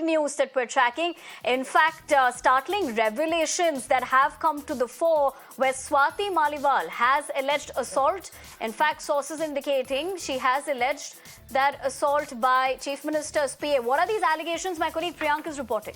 news that we're tracking. In fact, startling revelations that have come to the fore where Swati Maliwal has alleged assault. In fact, sources indicating she has alleged that assault by Chief Minister's PA. What are these allegations? My colleague Priyank is reporting.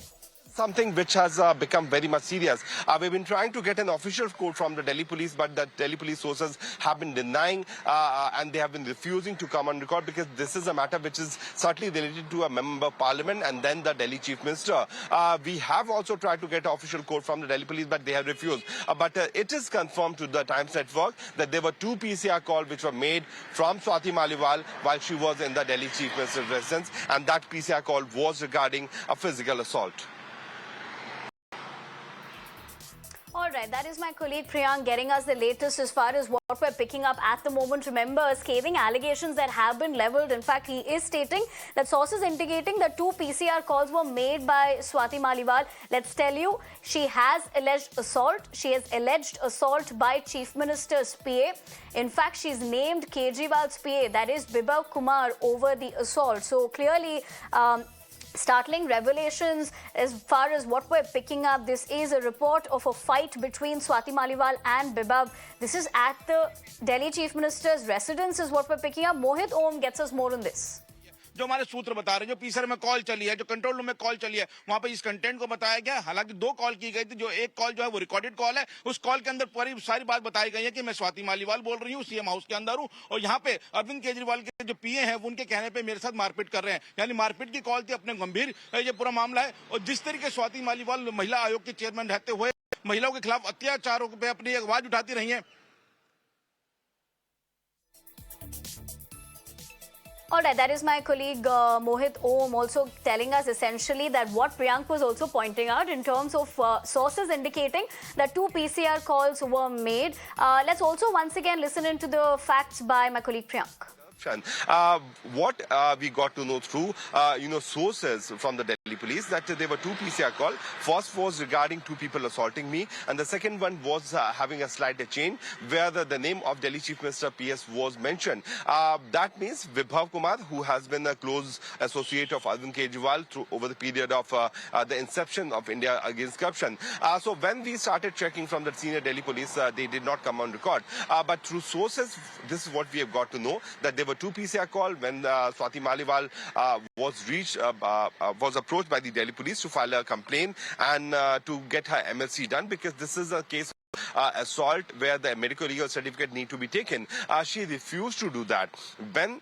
Something which has become very much serious. We've been trying to get an official quote from the Delhi police, but the Delhi police sources have been denying and they have been refusing to come on record because this is a matter which is certainly related to a member of parliament and then the Delhi chief minister. We have also tried to get an official quote from the Delhi police, but they have refused. But it is confirmed to the Times Network that there were 2 PCR calls which were made from Swati Maliwal while she was in the Delhi chief minister's residence, and that PCR call was regarding a physical assault. All right, that is my colleague Priyank getting us the latest as far as what we're picking up at the moment. Remember, scathing allegations that have been leveled. In fact, he is stating that sources indicating that 2 PCR calls were made by Swati Maliwal. Let's tell you, she has alleged assault. She has alleged assault by Chief Minister's PA. In fact, she's named Kejriwal's PA, that is Bibhav Kumar, over the assault. So clearly, startling revelations as far as what we're picking up. This is a report of a fight between Swati Maliwal and Bibhav. This is at the Delhi Chief Minister's residence is what we're picking up. Mohit Om gets us more on this. जो हमारे सूत्र बता रहे हैं, जो PCR में call चली है, जो कंट्रोल रूम में कॉल चली है, वहां पे इस कंटेंट को बताया गया। हालांकि 2 कॉल की गई थी, जो एक कॉल जो है वो रिकॉर्डेड कॉल है। उस कॉल के अंदर पूरी सारी बात बताई गई है कि मैं स्वाति मालीवाल बोल रही हूँ, सीएम हाउस के अंदर हूँ और यहाँ पे अरविंद केजरीवाल के जो पीए हैं उनके कहने पे मेरे साथ मारपीट कर रहे हैं। यानी मारपीट की कॉल थी, अपने गंभीर ये पूरा मामला है। और जिस तरीके स्वाति मालीवाल महिला आयोग के चेयरमैन रहते हुए महिलाओं के खिलाफ अत्याचारों पे अपनी आवाज उठाती रही है। All right, that is my colleague Mohit Om also telling us essentially that what Priyank was also pointing out in terms of sources indicating that 2 PCR calls were made. Let's also once again listen into the facts by my colleague Priyank. What we got to know through, sources from the Delhi police that there were 2 PCR calls. First was regarding 2 people assaulting me, and the second one was having a slight change where the name of Delhi Chief Minister PS was mentioned. That means Bibhav Kumar, who has been a close associate of Arvind Kejriwal over the period of the inception of India Against Corruption. So when we started checking from the senior Delhi police, they did not come on record. But through sources, this is what we have got to know, that there were 2 PCR calls when Swati Maliwal was approached by the Delhi police to file a complaint and to get her MLC done, because this is a case assault where the medical legal certificate need to be taken. She refused to do that. When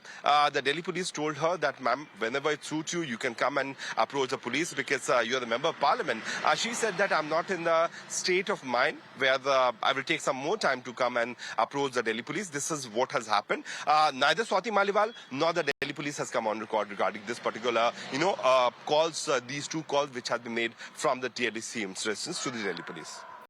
the Delhi police told her that, ma'am, whenever it suits you, you can come and approach the police because you're the member of parliament. She said that I'm not in the state of mind where I will take some more time to come and approach the Delhi police. This is what has happened. Neither Swati Maliwal nor the Delhi police has come on record regarding this particular, calls, these 2 calls which have been made from the TLC residence to the Delhi police.